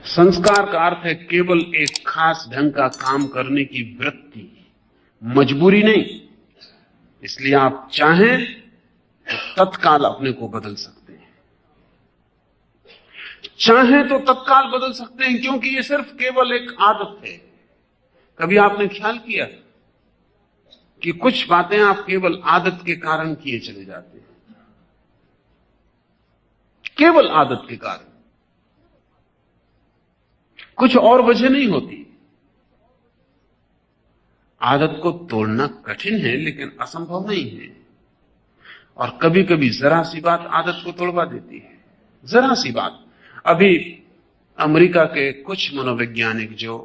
संस्कार का अर्थ है केवल एक खास ढंग का काम करने की वृत्ति, मजबूरी नहीं। इसलिए आप चाहें तो तत्काल अपने को बदल सकते हैं, चाहें तो तत्काल बदल सकते हैं, क्योंकि ये सिर्फ केवल एक आदत है। कभी आपने ख्याल किया कि कुछ बातें आप केवल आदत के कारण किए चले जाते हैं, केवल आदत के कारण, कुछ और वजह नहीं होती। आदत को तोड़ना कठिन है लेकिन असंभव नहीं है। और कभी कभी जरा सी बात आदत को तोड़वा देती है, जरा सी बात। अभी अमेरिका के कुछ मनोवैज्ञानिक जो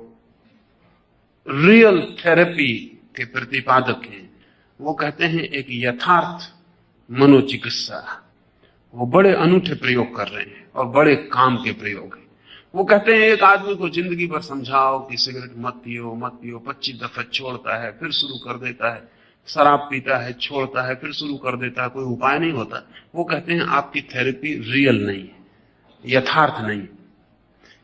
रियल थेरेपी के प्रतिपादक हैं, वो कहते हैं एक यथार्थ मनोचिकित्सा, वो बड़े अनूठे प्रयोग कर रहे हैं और बड़े काम के प्रयोग हैं। वो कहते हैं एक आदमी को जिंदगी भर समझाओ कि सिगरेट मत पियो मत पियो, 25 दफे छोड़ता है फिर शुरू कर देता है, शराब पीता है छोड़ता है फिर शुरू कर देता है, कोई उपाय नहीं होता। वो कहते हैं आपकी थेरेपी रियल नहीं है, यथार्थ नहीं,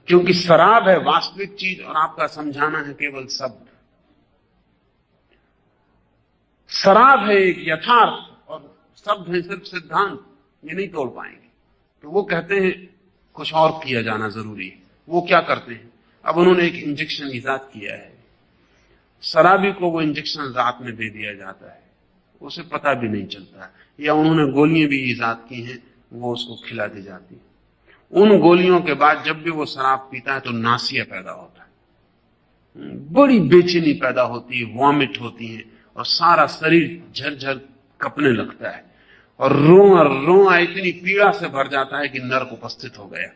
क्योंकि शराब है वास्तविक चीज और आपका समझाना है केवल शब्द। शराब है एक यथार्थ और शब्द है सिर्फ सिद्धांत, ये नहीं तोड़ पाएंगे। तो वो कहते हैं कुछ और किया जाना जरूरी है। वो क्या करते हैं, अब उन्होंने एक इंजेक्शन इजाद किया है। शराबी को वो इंजेक्शन रात में दे दिया जाता है, उसे पता भी नहीं चलता, या उन्होंने गोलियां भी इजाद की हैं, वो उसको खिला दी जाती है। उन गोलियों के बाद जब भी वो शराब पीता है तो नासिया पैदा होता है, बड़ी बेचैनी पैदा होती है, वॉमिट होती है और सारा शरीर झरझर कपने लगता है और रोआ इतनी पीड़ा से भर जाता है कि नर्क उपस्थित हो गया।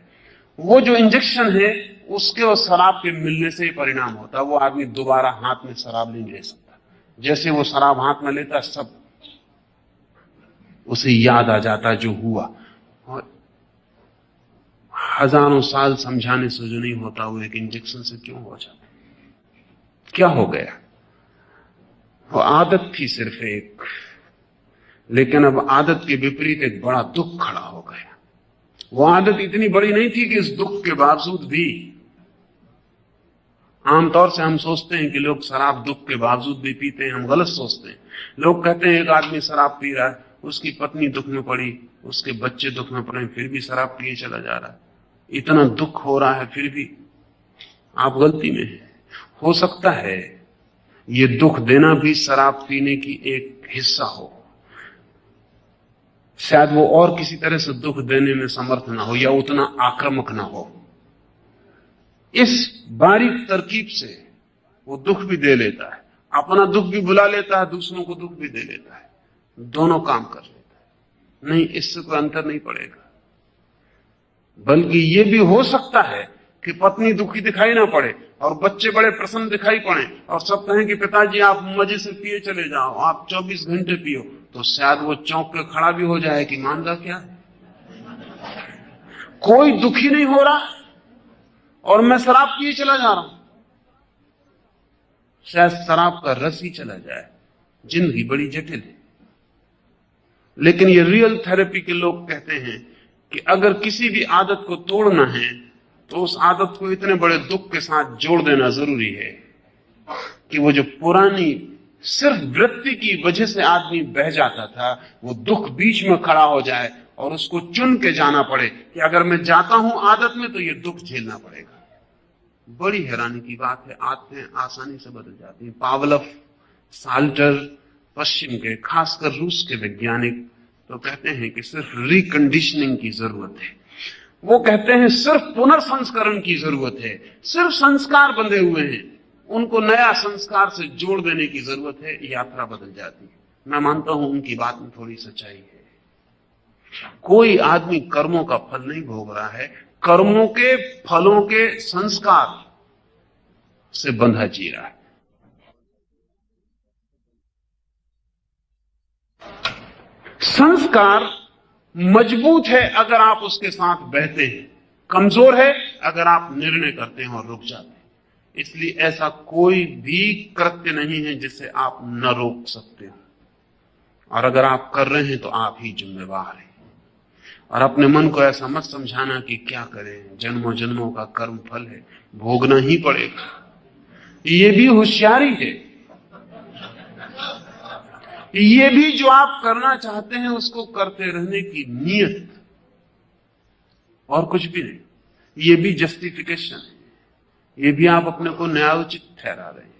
वो जो इंजेक्शन है उसके और शराब के मिलने से ही परिणाम होता है। वो आदमी दोबारा हाथ में शराब नहीं ले सकता। जैसे वो शराब हाथ में लेता सब उसे याद आ जाता है जो हुआ, और हजारों साल समझाने से जो नहीं होता वो एक इंजेक्शन से क्यों हो जाता, क्या हो गया। वो आदत थी सिर्फ एक, लेकिन अब आदत के विपरीत एक बड़ा दुख खड़ा हो गया। वो आदत इतनी बड़ी नहीं थी कि इस दुख के बावजूद भी, आमतौर से हम सोचते हैं कि लोग शराब दुख के बावजूद भी पीते हैं, हम गलत सोचते हैं। लोग कहते हैं एक आदमी शराब पी रहा है, उसकी पत्नी दुख में पड़ी, उसके बच्चे दुख में पड़े, फिर भी शराब पिए चला जा रहा है, इतना दुख हो रहा है फिर भी। आप गलती में हैं। हो सकता है ये दुख देना भी शराब पीने की एक हिस्सा हो, शायद वो और किसी तरह से दुख देने में समर्थ ना हो या उतना आक्रामक ना हो। इस बारीक तरकीब से वो दुख भी दे लेता है, अपना दुख भी बुला लेता है, दूसरों को दुख भी दे लेता है, दोनों काम कर लेता है। नहीं, इससे कोई अंतर नहीं पड़ेगा। बल्कि ये भी हो सकता है कि पत्नी दुखी दिखाई ना पड़े और बच्चे बड़े प्रसन्न दिखाई पड़े और सब कहें कि पिताजी आप मजे से पिए चले जाओ, आप 24 घंटे पियो, तो शायद वो चौंक के खड़ा भी हो जाए कि मान रहा क्या है, कोई दुखी नहीं हो रहा और मैं शराब पिए चला जा रहा हूं। शायद शराब का रस ही चला जाए। जिंदगी बड़ी जटिल है। लेकिन ये रियल थेरेपी के लोग कहते हैं कि अगर किसी भी आदत को तोड़ना है तो उस आदत को इतने बड़े दुख के साथ जोड़ देना जरूरी है कि वो जो पुरानी सिर्फ वृत्ति की वजह से आदमी बह जाता था, वो दुख बीच में खड़ा हो जाए और उसको चुन के जाना पड़े कि अगर मैं जाता हूं आदत में तो ये दुख झेलना पड़ेगा। बड़ी हैरानी की बात है, आदतें आसानी से बदल जाती हैं। पावलोव, साल्टर, पश्चिम के खासकर रूस के वैज्ञानिक तो कहते हैं कि सिर्फ रिकंडीशनिंग की जरूरत है। वो कहते हैं सिर्फ पुनर्संस्करण की जरूरत है। सिर्फ संस्कार बंधे हुए हैं, उनको नया संस्कार से जोड़ देने की जरूरत है, यात्रा बदल जाती है। मैं मानता हूं उनकी बात में थोड़ी सच्चाई है। कोई आदमी कर्मों का फल नहीं भोग रहा है, कर्मों के फलों के संस्कार से बंधा जी रहा है। संस्कार मजबूत है अगर आप उसके साथ बहते हैं, कमजोर है अगर आप निर्णय करते हैं और रुक जाते हैं। इसलिए ऐसा कोई भी कृत्य नहीं है जिसे आप न रोक सकते हो, और अगर आप कर रहे हैं तो आप ही जिम्मेवार हैं। और अपने मन को ऐसा मत समझाना कि क्या करें, जन्मों जन्मों का कर्म फल है, भोगना ही पड़ेगा। ये भी होशियारी है। ये भी जो आप करना चाहते हैं उसको करते रहने की नीयत, और कुछ भी नहीं। ये भी जस्टिफिकेशन है। ये भी आप अपने को न्यायोचित ठहरा रहे हैं।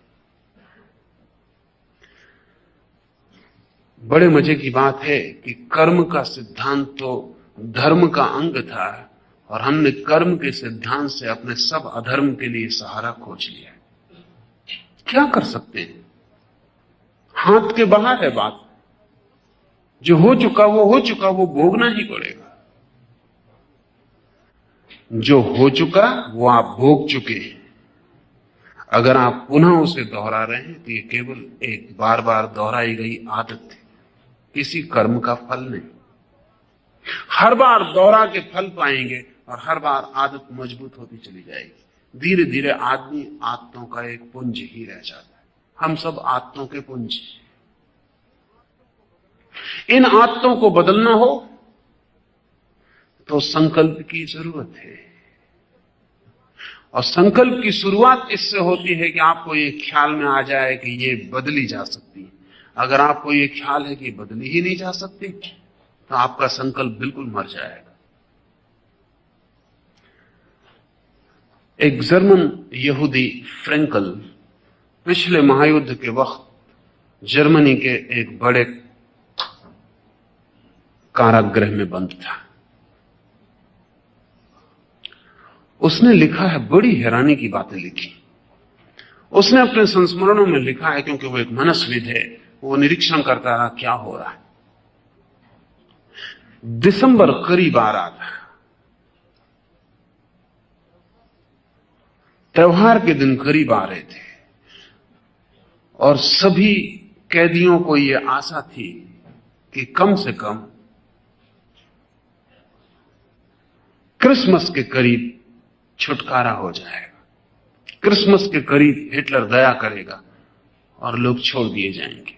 बड़े मजे की बात है कि कर्म का सिद्धांत तो धर्म का अंग था, और हमने कर्म के सिद्धांत से अपने सब अधर्म के लिए सहारा खोज लिया। क्या कर सकते हैं? हाथ के बाहर है बात। जो हो चुका वो हो चुका, वो भोगना ही पड़ेगा। जो हो चुका वो आप भोग चुके हैं। अगर आप पुनः उसे दोहरा रहे हैं तो ये केवल एक बार बार दोहराई गई आदत है, किसी कर्म का फल नहीं। हर बार दोहरा के फल पाएंगे और हर बार आदत मजबूत होती चली जाएगी। धीरे धीरे आदमी आदतों का एक पुंज ही रह जाता है। हम सब आदतों के पुंज। इन आदतों को बदलना हो तो संकल्प की जरूरत है, और संकल्प की शुरुआत इससे होती है कि आपको ये ख्याल में आ जाए कि ये बदली जा सकती है। अगर आपको ये ख्याल है कि बदली ही नहीं जा सकती तो आपका संकल्प बिल्कुल मर जाएगा। एक जर्मन यहूदी फ्रैंकल पिछले महायुद्ध के वक्त जर्मनी के एक बड़े कारागृह में बंद था। उसने लिखा है, बड़ी हैरानी की बातें लिखी। उसने अपने संस्मरणों में लिखा है, क्योंकि वो एक मनस्विद है, वो निरीक्षण करता रहा क्या हो रहा है। दिसंबर करीब आ रहा था, त्योहार के दिन करीब आ रहे थे, और सभी कैदियों को यह आशा थी कि कम से कम क्रिसमस के करीब छुटकारा हो जाएगा। क्रिसमस के करीब हिटलर दया करेगा और लोग छोड़ दिए जाएंगे।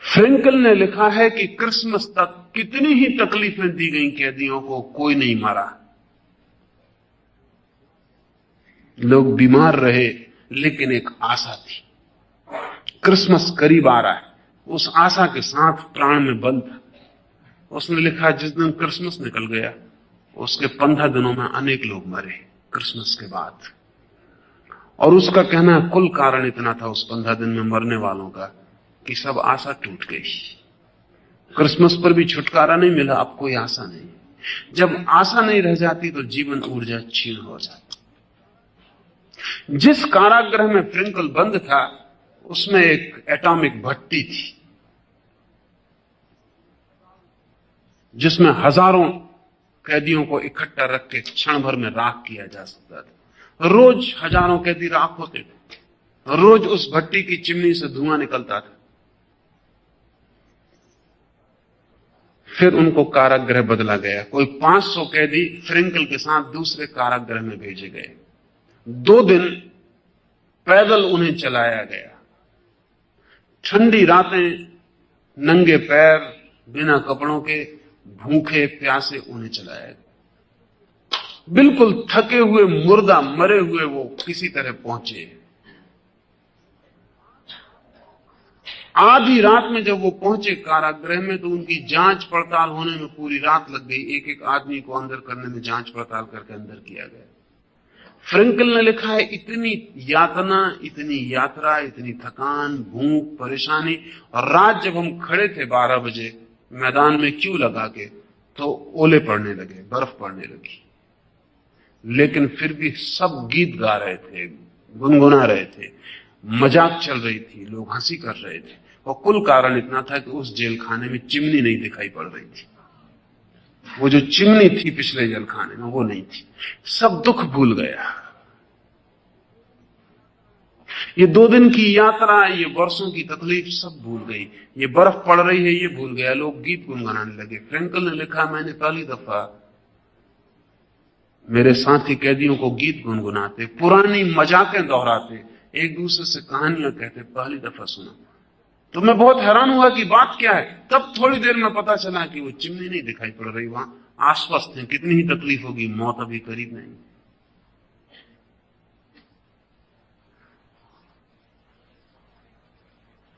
फ्रैंकल ने लिखा है कि क्रिसमस तक कितनी ही तकलीफें दी गई कैदियों को, कोई नहीं मरा। लोग बीमार रहे, लेकिन एक आशा थी। क्रिसमस करीब आ रहा है, उस आशा के साथ प्राण में बल था। उसने लिखा, जिस दिन क्रिसमस निकल गया उसके 15 दिनों में अनेक लोग मरे क्रिसमस के बाद। और उसका कहना है कुल कारण इतना था उस 15 दिन में मरने वालों का कि सब आशा टूट गई। क्रिसमस पर भी छुटकारा नहीं मिला, अब कोई आशा नहीं। जब आशा नहीं रह जाती तो जीवन ऊर्जा क्षीण हो जाती। जिस कारागृह में फ्रैंकल बंद था उसमें एक एटॉमिक भट्टी थी, जिसमें हजारों कैदियों को इकट्ठा रख के क्षण भर में राख किया जा सकता था। रोज हजारों कैदी राख होते थे, रोज उस भट्टी की चिमनी से धुआं निकलता था। फिर उनको कारागृह बदला गया। कोई 500 कैदी फ्रैंकल के साथ दूसरे कारागृह में भेजे गए। 2 दिन पैदल उन्हें चलाया गया। ठंडी रातें, नंगे पैर, बिना कपड़ों के, भूखे प्यासे उन्हें चलाया गया। बिल्कुल थके हुए, मुर्दा, मरे हुए वो किसी तरह पहुंचे। आधी रात में जब वो पहुंचे कारागृह में तो उनकी जांच पड़ताल होने में पूरी रात लग गई। एक एक आदमी को अंदर करने में जांच पड़ताल करके अंदर किया गया। फ्रैंकल ने लिखा है, इतनी यातना, इतनी यात्रा, इतनी थकान, भूख, परेशानी, और रात जब हम खड़े थे 12 बजे मैदान में क्यों लगा के, तो ओले पड़ने लगे, बर्फ पड़ने लगी। लेकिन फिर भी सब गीत गा रहे थे, गुनगुना रहे थे, मजाक चल रही थी, लोग हंसी कर रहे थे। और कुल कारण इतना था कि उस जेल खाने में चिमनी नहीं दिखाई पड़ रही थी। वो जो चिमनी थी पिछले जेल खाने में वो नहीं थी। सब दुख भूल गया। ये 2 दिन की यात्रा, ये वर्षों की तकलीफ सब भूल गई। ये बर्फ पड़ रही है ये भूल गया। लोग गीत गुनगुनाने लगे। फ्रैंकल ने लिखा, मैंने पहली दफा मेरे साथी कैदियों को गीत गुनगुनाते, पुरानी मजाकें दोहराते, एक दूसरे से कहानियां कहते पहली दफा सुना। तो मैं बहुत हैरान हुआ कि बात क्या है। तब थोड़ी देर में पता चला कि वो चिमनी नहीं दिखाई पड़ रही, वहां आश्वस्त है, कितनी ही तकलीफ होगी, मौत अभी करीब नहीं।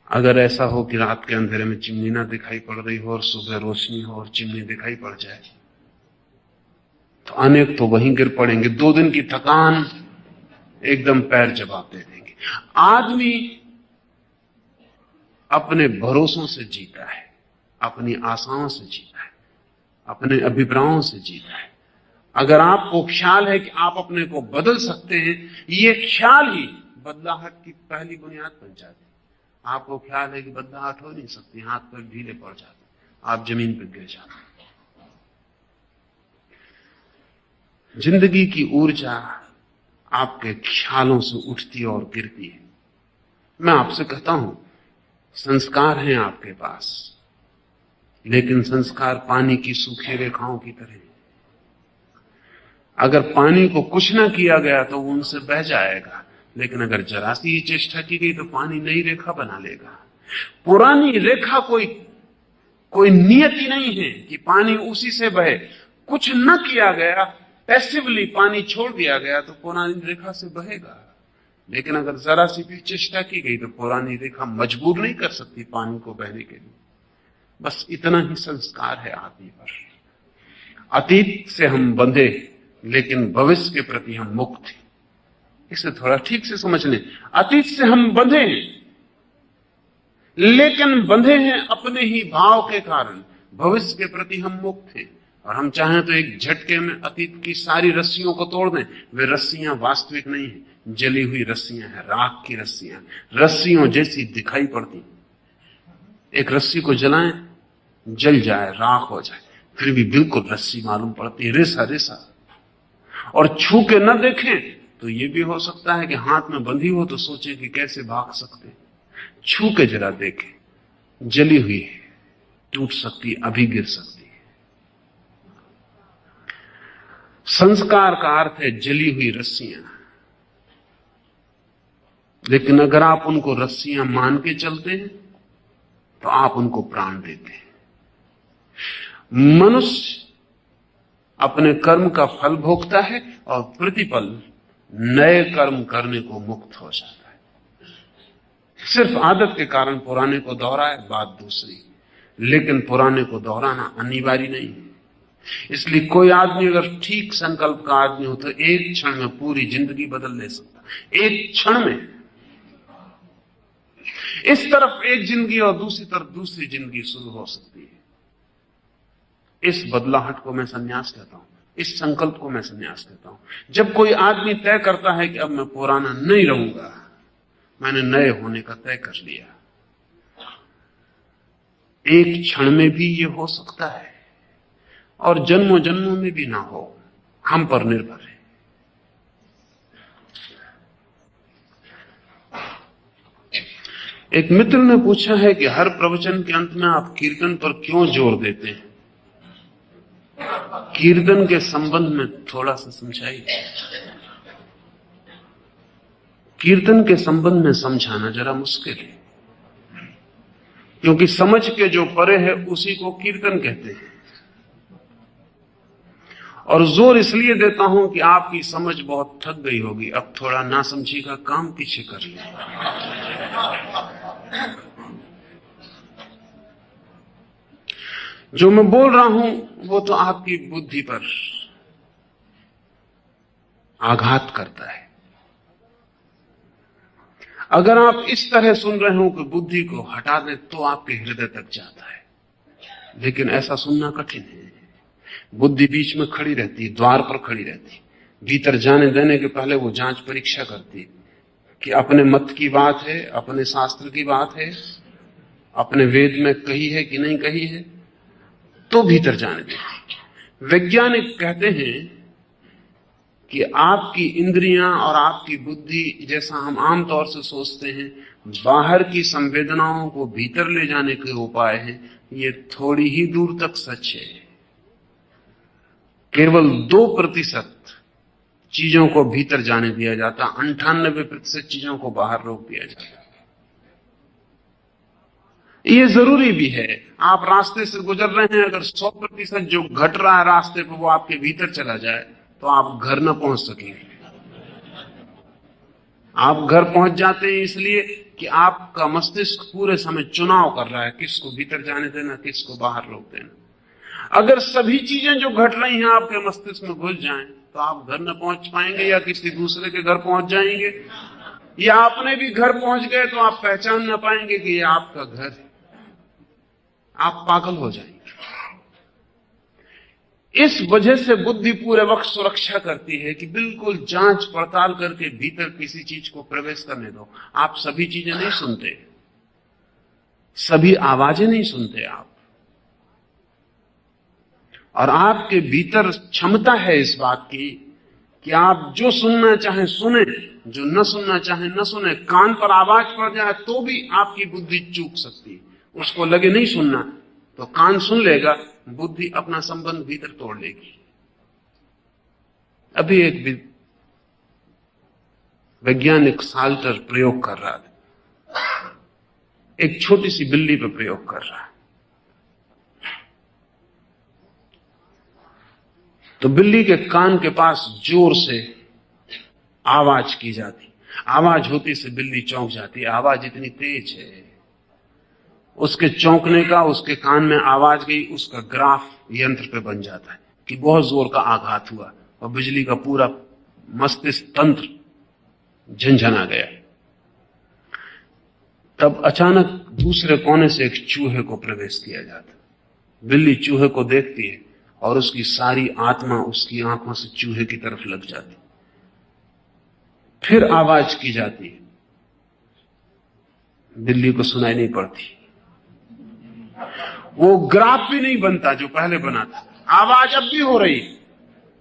अगर ऐसा हो कि रात के अंधेरे में चिमनी ना दिखाई पड़ रही हो और सुबह रोशनी हो और चिमनी दिखाई पड़ जाए, तो अनेक तो वहीं गिर पड़ेंगे। 2 दिन की थकान एकदम पैर जवाब दे देंगे। आदमी अपने भरोसों से जीता है, अपनी आशाओं से जीता है, अपने अभिप्रायों से जीता है। अगर आपको ख्याल है कि आप अपने को बदल सकते हैं, ये ख्याल ही बदलाहट की पहली बुनियाद बन जाती है। आपको ख्याल है कि बदलाहट हो नहीं सकती, हाथ पर ढीले पड़ जाते, आप जमीन पर गिर जाते। जिंदगी की ऊर्जा आपके ख्यालों से उठती और गिरती है। मैं आपसे कहता हूं, संस्कार हैं आपके पास, लेकिन संस्कार पानी की सूखी रेखाओं की तरह। अगर पानी को कुछ ना किया गया तो वो उनसे बह जाएगा, लेकिन अगर जरा सी ही चेष्टा की गई तो पानी नई रेखा बना लेगा। पुरानी रेखा कोई नियति नहीं है कि पानी उसी से बहे। कुछ न किया गया, पैसिवली पानी छोड़ दिया गया तो पुरानी रेखा से बहेगा, लेकिन अगर जरा सी भी चेष्टा की गई तो पुरानी रेखा मजबूर नहीं कर सकती पानी को बहने के लिए। बस इतना ही संस्कार है आदमी पर। अतीत से हम बंधे, लेकिन भविष्य के प्रति हम मुक्त हैं। इसे थोड़ा ठीक से समझ लें। अतीत से हम बंधे हैं, लेकिन बंधे हैं अपने ही भाव के कारण। भविष्य के प्रति हम मुक्त हैं, और हम चाहें तो एक झटके में अतीत की सारी रस्सियों को तोड़ दें। वे रस्सियां वास्तविक नहीं है, जली हुई रस्सियां हैं, राख की रस्सियां, रस्सियों जैसी दिखाई पड़ती। एक रस्सी को जलाएं, जल जाए, राख हो जाए, फिर भी बिल्कुल रस्सी मालूम पड़ती, रेसा रेसा। और छू के न देखें तो यह भी हो सकता है कि हाथ में बंधी हो तो सोचे कि कैसे भाग सकते। छू के जरा देखें, जली हुई है, टूट सकती, अभी गिर सकती है। संस्कार का अर्थ है जली हुई रस्सियां, लेकिन अगर आप उनको रस्सियां मान के चलते हैं तो आप उनको प्राण देते हैं। मनुष्य अपने कर्म का फल भोगता है और प्रतिपल नए कर्म करने को मुक्त हो जाता है। सिर्फ आदत के कारण पुराने को दोहराए, बात दूसरी, लेकिन पुराने को दोहराना अनिवार्य नहीं है। इसलिए कोई आदमी अगर ठीक संकल्प का आदमी हो तो एक क्षण में पूरी जिंदगी बदल ले सकता। एक क्षण में इस तरफ एक जिंदगी और दूसरी तरफ दूसरी जिंदगी शुरू हो सकती है। इस बदलाहट को मैं संन्यास कहता हूं, इस संकल्प को मैं संन्यास कहता हूं। जब कोई आदमी तय करता है कि अब मैं पुराना नहीं रहूंगा, मैंने नए होने का तय कर लिया, एक क्षण में भी ये हो सकता है और जन्मों जन्मों में भी ना हो, हम पर निर्भर है। एक मित्र ने पूछा है कि हर प्रवचन के अंत में आप कीर्तन पर क्यों जोर देते हैं? कीर्तन के संबंध में थोड़ा सा समझाइए। कीर्तन के संबंध में समझाना जरा मुश्किल है, क्योंकि समझ के जो परे है उसी को कीर्तन कहते हैं। और जोर इसलिए देता हूं कि आपकी समझ बहुत थक गई होगी, अब थोड़ा नासमझी का काम पीछे कर ले। जो मैं बोल रहा हूं वो तो आपकी बुद्धि पर आघात करता है। अगर आप इस तरह सुन रहे हो कि बुद्धि को हटा दें तो आपके हृदय तक जाता है, लेकिन ऐसा सुनना कठिन है। बुद्धि बीच में खड़ी रहती, द्वार पर खड़ी रहती, भीतर जाने देने के पहले वो जांच परीक्षा करती कि अपने मत की बात है, अपने शास्त्र की बात है, अपने वेद में कही है कि नहीं कही है, तो भीतर जाने देती। वैज्ञानिक कहते हैं कि आपकी इंद्रियां और आपकी बुद्धि, जैसा हम आमतौर से सोचते हैं, बाहर की संवेदनाओं को भीतर ले जाने के उपाय हैं, ये थोड़ी ही दूर तक सच है। केवल 2% चीजों को भीतर जाने दिया जाता, 98% चीजों को बाहर रोक दिया जाता। ये जरूरी भी है। आप रास्ते से गुजर रहे हैं, अगर 100% जो घट रहा है रास्ते पर वो आपके भीतर चला जाए तो आप घर न पहुंच सकेंगे। आप घर पहुंच जाते हैं इसलिए कि आपका मस्तिष्क पूरे समय चुनाव कर रहा है, किसको भीतर जाने देना, किसको बाहर रोक देना। अगर सभी चीजें जो घट रही हैं आपके मस्तिष्क में घुस जाएं तो आप घर न पहुंच पाएंगे, या किसी दूसरे के घर पहुंच जाएंगे, या अपने भी घर पहुंच गए तो आप पहचान न पाएंगे कि ये आपका घर है। आप पागल हो जाएंगे। इस वजह से बुद्धि पूरे वक्त सुरक्षा करती है कि बिल्कुल जांच पड़ताल करके भीतर किसी चीज को प्रवेश करने दो। आप सभी चीजें नहीं सुनते, सभी आवाजें नहीं सुनते आप, और आपके भीतर क्षमता है इस बात की कि आप जो सुनना चाहें सुने, जो न सुनना चाहें न सुने। कान पर आवाज पड़ जाए तो भी आपकी बुद्धि चूक सकती है। उसको लगे नहीं सुनना तो कान सुन लेगा, बुद्धि अपना संबंध भीतर तोड़ लेगी। अभी एक वैज्ञानिक साल्टर प्रयोग कर रहा था, एक छोटी सी बिल्ली पर प्रयोग कर रहा है। तो बिल्ली के कान के पास जोर से आवाज की जाती, आवाज होती से बिल्ली चौंक जाती। आवाज इतनी तेज है, उसके चौंकने का, उसके कान में आवाज गई, उसका ग्राफ यंत्र पे बन जाता है कि बहुत जोर का आघात हुआ और बिजली का पूरा मस्तिष्क तंत्र झंझना गया। तब अचानक दूसरे कोने से एक चूहे को प्रवेश किया जाता। बिल्ली चूहे को देखती है और उसकी सारी आत्मा उसकी आंखों से चूहे की तरफ लग जाती। फिर आवाज की जाती है, बिल्ली को सुनाई नहीं पड़ती। वो ग्राफ भी नहीं बनता जो पहले बना था। आवाज अब भी हो रही,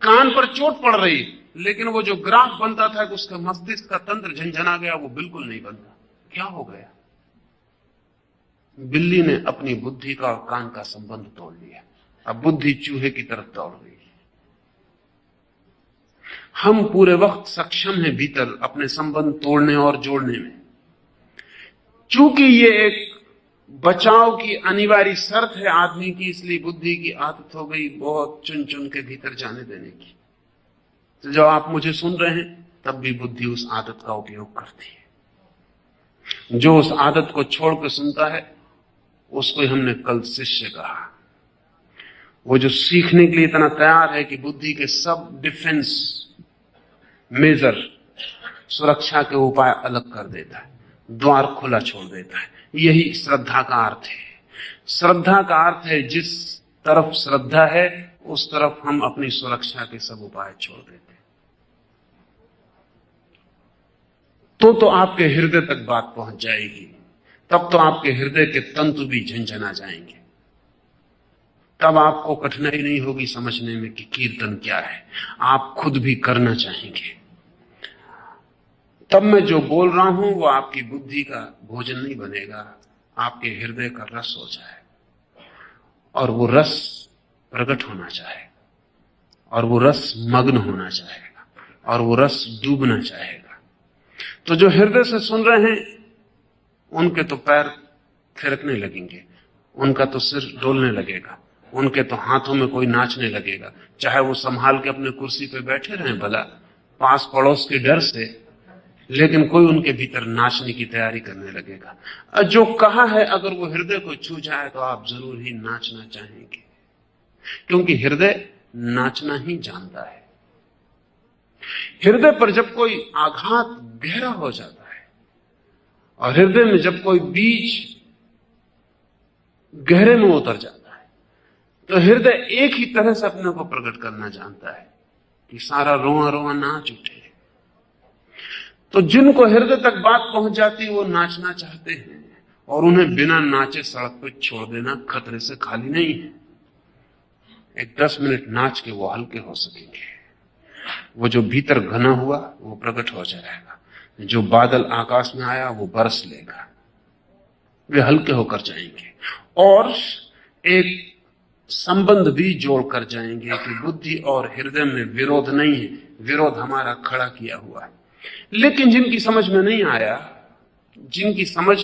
कान पर चोट पड़ रही, लेकिन वो जो ग्राफ बनता था कि उसका मस्तिष्क का तंत्र झंझना गया, वो बिल्कुल नहीं बनता। क्या हो गया? बिल्ली ने अपनी बुद्धि का और कान का संबंध तोड़ लिया। अब बुद्धि चूहे की तरफ दौड़ गई। हम पूरे वक्त सक्षम हैं भीतर अपने संबंध तोड़ने और जोड़ने में। चूंकि ये एक बचाव की अनिवार्य शर्त है आदमी की, इसलिए बुद्धि की आदत हो गई बहुत चुन चुन के भीतर जाने देने की। तो जब आप मुझे सुन रहे हैं तब भी बुद्धि उस आदत का उपयोग करती है। जो उस आदत को छोड़ के सुनता है उसको हमने कल शिष्य कहा। वो जो सीखने के लिए इतना तैयार है कि बुद्धि के सब डिफेंस मेजर, सुरक्षा के उपाय अलग कर देता है, द्वार खुला छोड़ देता है। यही श्रद्धा का अर्थ है। श्रद्धा का अर्थ है जिस तरफ श्रद्धा है उस तरफ हम अपनी सुरक्षा के सब उपाय छोड़ देते हैं। तो आपके हृदय तक बात पहुंच जाएगी, तब तो आपके हृदय के तंतु भी झंझना जाएंगे। तब आपको कठिनाई नहीं होगी समझने में कि कीर्तन क्या है, आप खुद भी करना चाहेंगे। तब मैं जो बोल रहा हूं वो आपकी बुद्धि का भोजन नहीं बनेगा, आपके हृदय का रस हो जाए, और वो रस प्रकट होना चाहेगा, और वो रस मग्न होना चाहेगा, और वो रस डूबना चाहेगा। तो जो हृदय से सुन रहे हैं उनके तो पैर थिरकने लगेंगे, उनका तो सिर डोलने लगेगा, उनके तो हाथों में कोई नाचने लगेगा, चाहे वो संभाल के अपने कुर्सी पे बैठे रहें भला पास पड़ोस के डर से, लेकिन कोई उनके भीतर नाचने की तैयारी करने लगेगा। जो कहा है अगर वो हृदय को छू जाए तो आप जरूर ही नाचना चाहेंगे, क्योंकि हृदय नाचना ही जानता है। हृदय पर जब कोई आघात गहरा हो जाता है और हृदय में जब कोई बीज गहरे में उतर जाता है तो हृदय एक ही तरह से अपने को प्रकट करना जानता है कि सारा रोआ रोआ नाच उठे। तो जिनको हृदय तक बात पहुंच जाती वो नाचना चाहते हैं, और उन्हें बिना नाचे सड़क पर छोड़ देना खतरे से खाली नहीं है। एक 10 मिनट नाच के वो हल्के हो सकेंगे। वो जो भीतर घना हुआ वो प्रकट हो जाएगा, जो बादल आकाश में आया वो बरस लेगा, वे हल्के होकर जाएंगे। और एक संबंध भी जोड़कर जाएंगे कि बुद्धि और हृदय में विरोध नहीं है, विरोध हमारा खड़ा किया हुआ है। लेकिन जिनकी समझ में नहीं आया, जिनकी समझ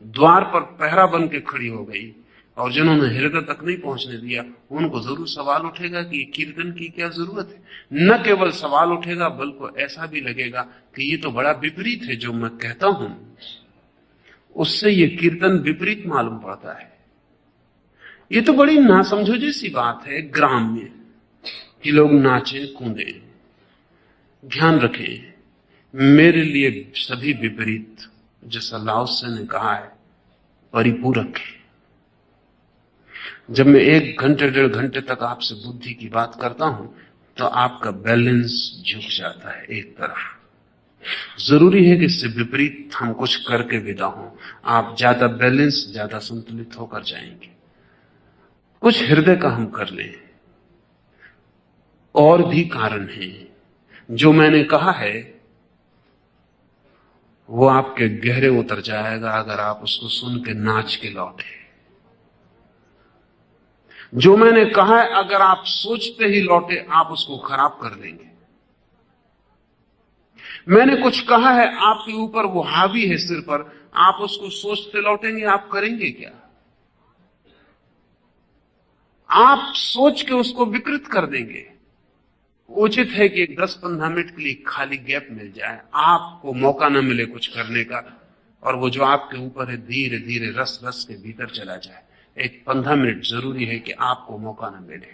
द्वार पर पहरा बन के खड़ी हो गई और जिन्होंने हृदय तक नहीं पहुंचने दिया, उनको जरूर सवाल उठेगा कि कीर्तन की क्या जरूरत है। न केवल सवाल उठेगा बल्कि ऐसा भी लगेगा कि ये तो बड़ा विपरीत है जो मैं कहता हूं, उससे ये कीर्तन विपरीत मालूम पड़ता है। ये तो बड़ी नासमझो जैसी बात है ग्राम में कि लोग नाचें कूदें। ध्यान रखें, मेरे लिए सभी विपरीत, जैसा लाओ से ने कहा है, परिपूरक है। जब मैं 1 घंटे 1.5 घंटे तक आपसे बुद्धि की बात करता हूं तो आपका बैलेंस झुक जाता है एक तरफ। जरूरी है कि इससे विपरीत हम कुछ करके विदा हों। आप ज्यादा बैलेंस, ज्यादा संतुलित होकर जाएंगे। कुछ हृदय का हम कर लें। और भी कारण हैं। जो मैंने कहा है वो आपके गहरे उतर जाएगा अगर आप उसको सुन के नाच के लौटे। जो मैंने कहा है अगर आप सोचते ही लौटे, आप उसको खराब कर देंगे। मैंने कुछ कहा है आपके ऊपर, वो हावी है सिर पर, आप उसको सोचते लौटेंगे, आप करेंगे क्या? आप सोच के उसको विकृत कर देंगे। उचित है कि 10-15 मिनट के लिए खाली गैप मिल जाए, आपको मौका न मिले कुछ करने का, और वो जो आपके ऊपर है धीरे धीरे रस रस के भीतर चला जाए। एक 15 मिनट जरूरी है कि आपको मौका न मिले।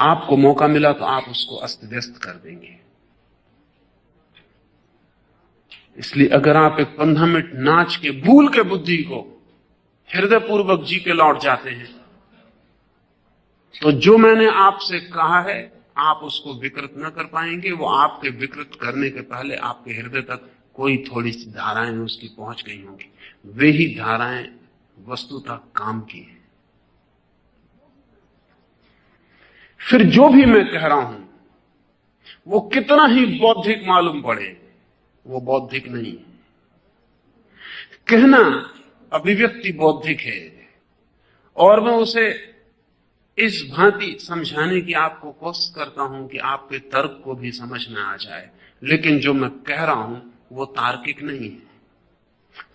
आपको मौका मिला तो आप उसको अस्त व्यस्त कर देंगे। इसलिए अगर आप एक 15 मिनट नाच के भूल के बुद्धि को हृदय पूर्वक जी के लौट जाते हैं तो जो मैंने आपसे कहा है आप उसको विकृत न कर पाएंगे। वो आपके विकृत करने के पहले आपके हृदय तक कोई थोड़ी सी धाराएं उसकी पहुंच गई होंगी। वे ही धाराएं वस्तुतः काम की है। फिर जो भी मैं कह रहा हूं वो कितना ही बौद्धिक मालूम पड़े, वो बौद्धिक नहीं। कहना अभिव्यक्ति बौद्धिक है और मैं उसे इस भांति समझाने की आपको कोशिश करता हूं कि आपके तर्क को भी समझ में आ जाए। लेकिन जो मैं कह रहा हूं वो तार्किक नहीं है।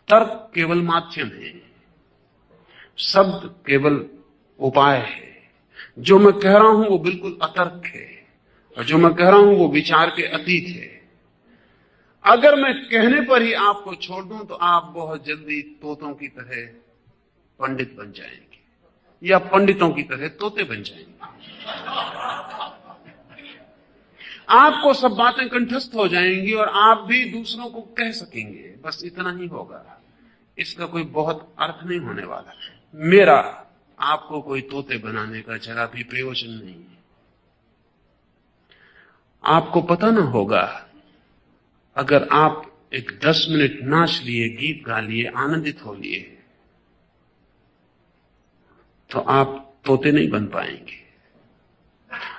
तर्क केवल माध्यम है, शब्द केवल उपाय है। जो मैं कह रहा हूं वो बिल्कुल अतर्क है और जो मैं कह रहा हूं वो विचार के अतीत है। अगर मैं कहने पर ही आपको छोड़ दूं तो आप बहुत जल्दी तोतों की तरह पंडित बन जाएंगे या पंडितों की तरह तोते बन जाएंगे। आपको सब बातें कंठस्थ हो जाएंगी और आप भी दूसरों को कह सकेंगे, बस इतना ही होगा। इसका कोई बहुत अर्थ नहीं होने वाला। मेरा आपको कोई तोते बनाने का जरा भी प्रयोजन नहीं है। आपको पता ना होगा, अगर आप एक 10 मिनट नाच लिए, गीत गा लिए, आनंदित हो लिए, तो आप तोते नहीं बन पाएंगे।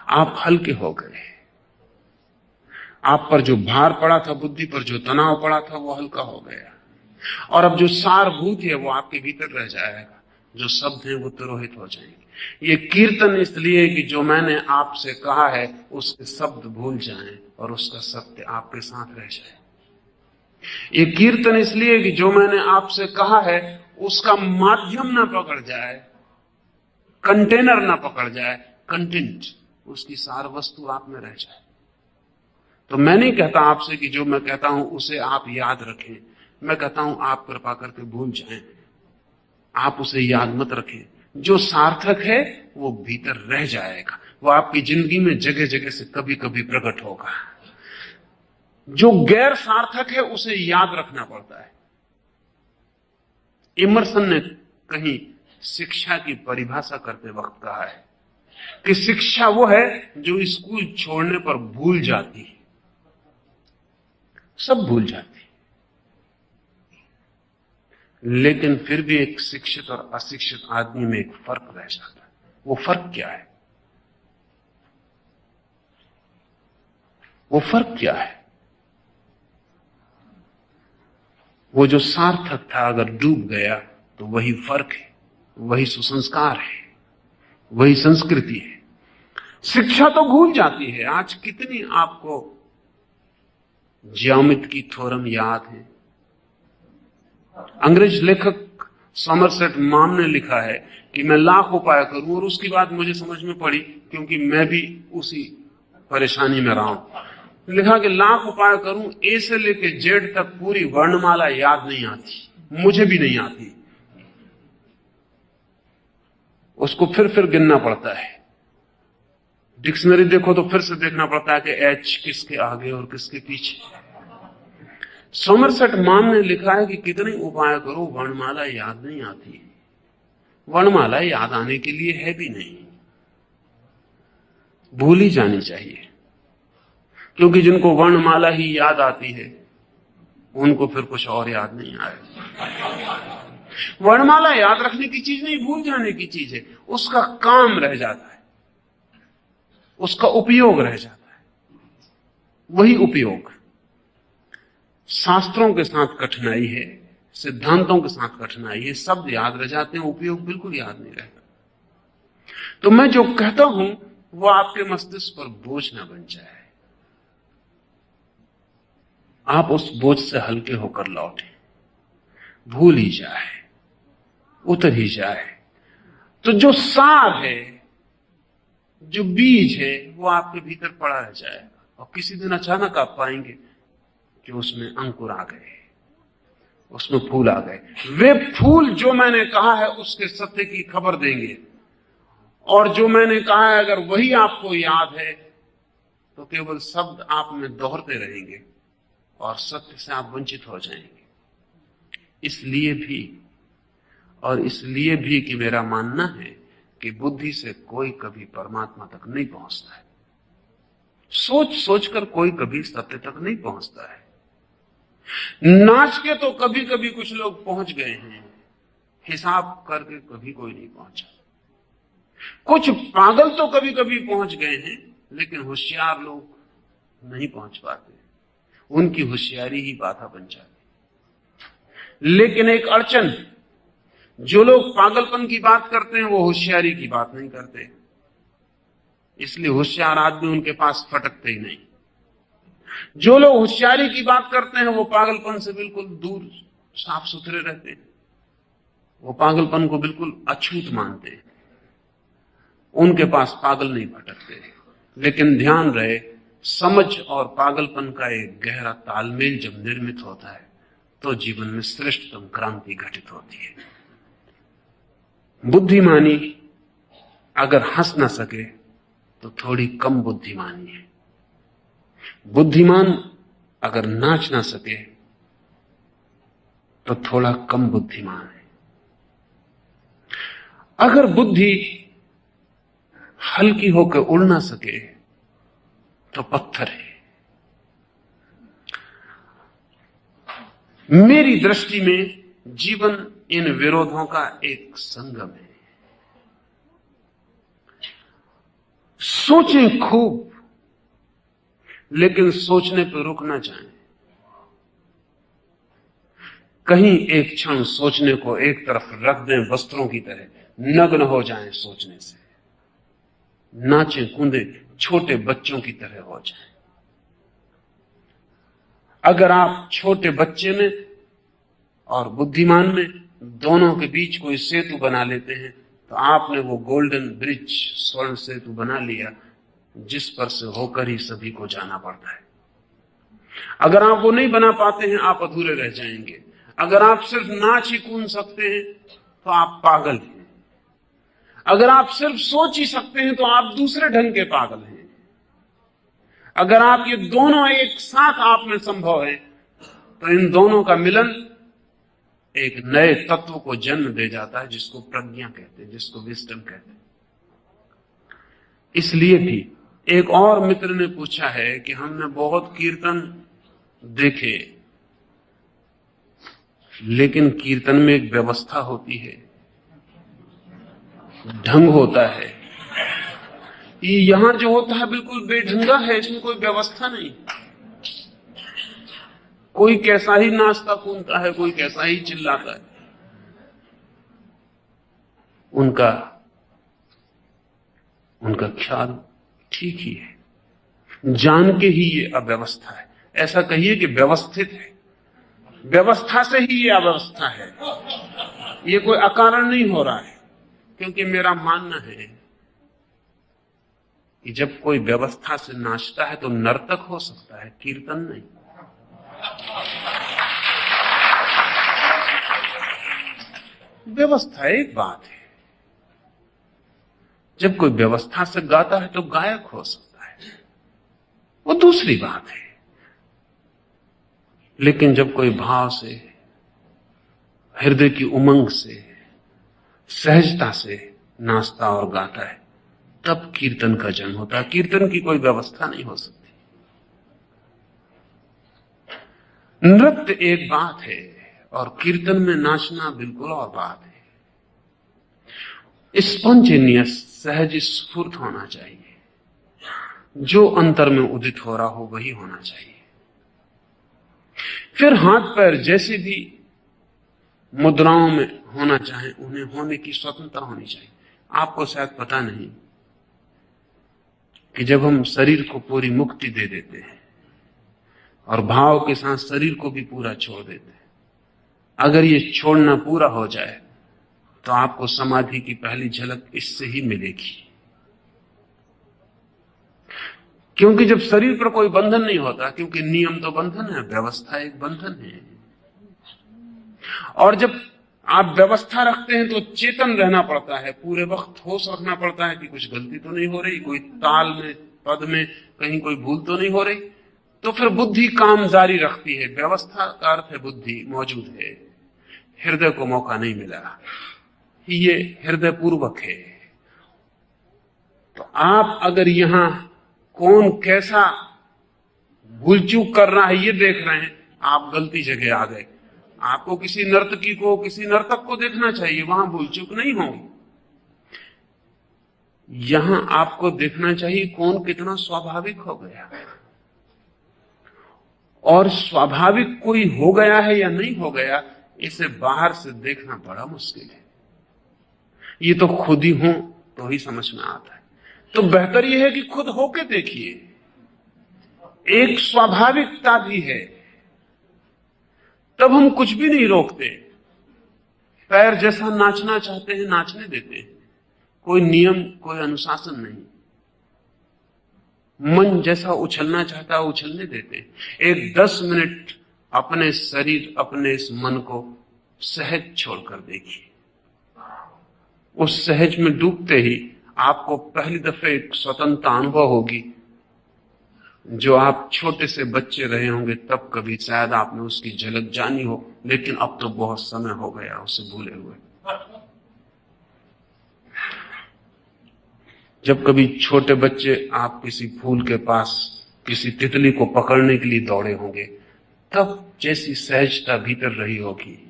आप हल्के हो गए। आप पर जो भार पड़ा था, बुद्धि पर जो तनाव पड़ा था, वो हल्का हो गया और अब जो सारभूत है वो आपके भीतर रह जाएगा। जो शब्द है वो तिरोहित हो जाएंगे। ये कीर्तन इसलिए कि जो मैंने आपसे कहा है उसके शब्द भूल जाएं और उसका सत्य आपके साथ रह जाए। ये कीर्तन इसलिए कि जो मैंने आपसे कहा है उसका माध्यम ना पकड़ जाए, कंटेनर ना पकड़ जाए, कंटेंट, उसकी सार वस्तु आप में रह जाए। तो मैं नहीं कहता आपसे कि जो मैं कहता हूं उसे आप याद रखें। मैं कहता हूं आप कृपा करके भूल जाएं, आप उसे याद मत रखें। जो सार्थक है वो भीतर रह जाएगा, वो आपकी जिंदगी में जगह जगह से कभी कभी प्रकट होगा। जो गैर सार्थक है उसे याद रखना पड़ता है। इमर्सन ने कहीं शिक्षा की परिभाषा करते वक्त कहा है कि शिक्षा वो है जो स्कूल छोड़ने पर भूल जाती है, सब भूल जाती, लेकिन फिर भी एक शिक्षित और अशिक्षित आदमी में एक फर्क रह जाता है। वो फर्क क्या है? वो फर्क क्या है? वो जो सार्थक था अगर डूब गया तो वही फर्क है, वही सुसंस्कार है, वही संस्कृति है। शिक्षा तो भूल जाती है। आज कितनी आपको ज्यामिति की थ्योरम याद है, अंग्रेज लेखक समरसेट मॉम ने लिखा है कि मैं लाख उपाय करूं, और उसकी बात मुझे समझ में पड़ी क्योंकि मैं भी उसी परेशानी में रहा हूं। लिखा कि लाख उपाय करूं, ए से लेके जेड तक पूरी वर्णमाला याद नहीं आती, मुझे भी नहीं आती। उसको फिर गिनना पड़ता है। डिक्शनरी देखो तो फिर से देखना पड़ता है कि एच किसके आगे और किसके पीछे। समरसेट मॉम ने लिखा है कि कितने उपाय करो वर्णमाला याद नहीं आती। वर्णमाला याद आने के लिए है भी नहीं, भूल ही जानी चाहिए, क्योंकि जिनको वर्णमाला ही याद आती है उनको फिर कुछ और याद नहीं आएगा। वर्णमाला याद रखने की चीज नहीं, भूल जाने की चीज है। उसका काम रह जाता है, उसका उपयोग रह जाता है, वही उपयोग। शास्त्रों के साथ कठिनाई है, सिद्धांतों के साथ कठिनाई है, शब्द याद रह जाते हैं, उपयोग बिल्कुल याद नहीं रहता। तो मैं जो कहता हूं वो आपके मस्तिष्क पर बोझ ना बन जाए, आप उस बोझ से हल्के होकर लौटे, भूल ही जाए, उतर ही जाए। तो जो सार है, जो बीज है, वो आपके भीतर पड़ा रह जाएगा, और किसी दिन अचानक आप पाएंगे कि उसमें अंकुर आ गए, उसमें फूल आ गए। वे फूल जो मैंने कहा है उसके सत्य की खबर देंगे, और जो मैंने कहा है अगर वही आपको याद है तो केवल शब्द आप में दोहरते रहेंगे और सत्य से आप वंचित हो जाएंगे। इसलिए भी कि मेरा मानना है कि बुद्धि से कोई कभी परमात्मा तक नहीं पहुंचता है, सोच सोचकर कोई कभी सत्य तक नहीं पहुंचता है। नाच के तो कभी कभी कुछ लोग पहुंच गए हैं, हिसाब करके कभी कोई नहीं पहुंचा। कुछ पागल तो कभी कभी पहुंच गए हैं, लेकिन होशियार लोग नहीं पहुंच पाते, उनकी होशियारी ही बाधा बन जाती। लेकिन एक अड़चन, जो लोग पागलपन की बात करते हैं वो होशियारी की बात नहीं करते, इसलिए होशियार आदमी उनके पास फटकते ही नहीं। जो लोग होशियारी की बात करते हैं वो पागलपन से बिल्कुल दूर, साफ सुथरे रहते हैं, वो पागलपन को बिल्कुल अछूत मानते हैं, उनके पास पागल नहीं भटकते। लेकिन ध्यान रहे, समझ और पागलपन का एक गहरा तालमेल जब निर्मित होता है तो जीवन में श्रेष्ठतम क्रांति घटित होती है। बुद्धिमानी अगर हंस ना सके तो थोड़ी कम बुद्धिमानी है, बुद्धिमान अगर नाच ना सके तो थोड़ा कम बुद्धिमान है। अगर बुद्धि हल्की होकर उड़ ना सके तो पत्थर है। मेरी दृष्टि में जीवन इन विरोधों का एक संगम है। सोचें खूब, लेकिन सोचने पर रुक ना जाएं। कहीं एक क्षण सोचने को एक तरफ रख दें, वस्त्रों की तरह नग्न हो जाएं सोचने से, नाचें कूदें छोटे बच्चों की तरह हो जाएं। अगर आप छोटे बच्चे में और बुद्धिमान में दोनों के बीच कोई सेतु बना लेते हैं तो आपने वो गोल्डन ब्रिज, स्वर्ण सेतु बना लिया जिस पर से होकर ही सभी को जाना पड़ता है। अगर आप वो नहीं बना पाते हैं आप अधूरे रह जाएंगे। अगर आप सिर्फ नाच ही कूद सकते हैं तो आप पागल हैं। अगर आप सिर्फ सोच ही सकते हैं तो आप दूसरे ढंग के पागल हैं। अगर आप ये दोनों एक साथ आप में संभव है तो इन दोनों का मिलन एक नए तत्व को जन्म दे जाता है जिसको प्रज्ञा कहते हैं, जिसको विजडम कहते हैं। इसलिए भी एक और मित्र ने पूछा है कि हमने बहुत कीर्तन देखे, लेकिन कीर्तन में एक व्यवस्था होती है, ढंग होता है। ये यहां जो होता है बिल्कुल बेढंगा है, इसमें कोई व्यवस्था नहीं। कोई कैसा ही नाचता कूदता है, कोई कैसा ही चिल्लाता है। उनका ख्याल ठीक ही है, जान के ही ये अव्यवस्था है। ऐसा कहिए कि व्यवस्थित है, व्यवस्था से ही ये अव्यवस्था है, ये कोई अकारण नहीं हो रहा है। क्योंकि मेरा मानना है कि जब कोई व्यवस्था से नाचता है तो नर्तक हो सकता है, कीर्तन नहीं। व्यवस्था एक बात है, जब कोई व्यवस्था से गाता है तो गायक हो सकता है, वो दूसरी बात है। लेकिन जब कोई भाव से, हृदय की उमंग से, सहजता से नाचता और गाता है, तब कीर्तन का जन्म होता है। कीर्तन की कोई व्यवस्था नहीं हो सकती। नृत्य एक बात है और कीर्तन में नाचना बिल्कुल और बात है। स्पॉन्टेनियस, सहज स्फूर्त होना चाहिए। जो अंतर में उदित हो रहा हो वही होना चाहिए। फिर हाथ पैर जैसे भी मुद्राओं में होना चाहे, उन्हें होने की स्वतंत्रता होनी चाहिए। आपको शायद पता नहीं कि जब हम शरीर को पूरी मुक्ति दे देते हैं और भाव के साथ शरीर को भी पूरा छोड़ देते हैं, अगर ये छोड़ना पूरा हो जाए तो आपको समाधि की पहली झलक इससे ही मिलेगी। क्योंकि जब शरीर पर कोई बंधन नहीं होता, क्योंकि नियम तो बंधन है, व्यवस्था एक बंधन है, और जब आप व्यवस्था रखते हैं तो चेतन रहना पड़ता है, पूरे वक्त होश रखना पड़ता है कि कुछ गलती तो नहीं हो रही, कोई ताल में, पद में कहीं कोई भूल तो नहीं हो रही। तो फिर बुद्धि काम जारी रखती है। व्यवस्था का अर्थ है बुद्धि मौजूद है, हृदय को मौका नहीं मिला, ये हृदय पूर्वक है। तो आप अगर यहां कौन कैसा भूल चूक कर रहा है ये देख रहे हैं, आप गलती जगह आ गए। आपको किसी नर्तकी को, किसी नर्तक को देखना चाहिए, वहां भूल चूक नहीं होगी। यहां आपको देखना चाहिए कौन कितना स्वाभाविक हो गया, और स्वाभाविक कोई हो गया है या नहीं हो गया, इसे बाहर से देखना बड़ा मुश्किल है। ये तो खुद ही हो तो ही समझ में आता है। तो बेहतर यह है कि खुद होके देखिए। एक स्वाभाविकता भी है, तब हम कुछ भी नहीं रोकते। पैर जैसा नाचना चाहते हैं नाचने देते हैं, कोई नियम, कोई अनुशासन नहीं। मन जैसा उछलना चाहता है उछलने देते हैं। एक 10 मिनट अपने शरीर, अपने इस मन को सहज छोड़कर देखिए। उस सहज में डूबते ही आपको पहली दफे एक स्वतंत्रता अनुभव होगी, जो आप छोटे से बच्चे रहे होंगे तब कभी शायद आपने उसकी झलक जानी हो, लेकिन अब तो बहुत समय हो गया उसे भूले हुए। जब कभी छोटे बच्चे आप किसी फूल के पास किसी तितली को पकड़ने के लिए दौड़े होंगे, तब जैसी सहजता भीतर रही होगी,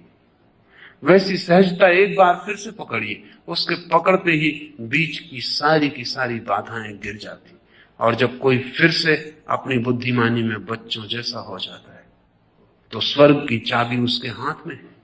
वैसी सहजता एक बार फिर से पकड़िए। उसके पकड़ते ही बीच की सारी बाधाएं गिर जाती, और जब कोई फिर से अपनी बुद्धिमानी में बच्चों जैसा हो जाता है, तो स्वर्ग की चाबी उसके हाथ में है।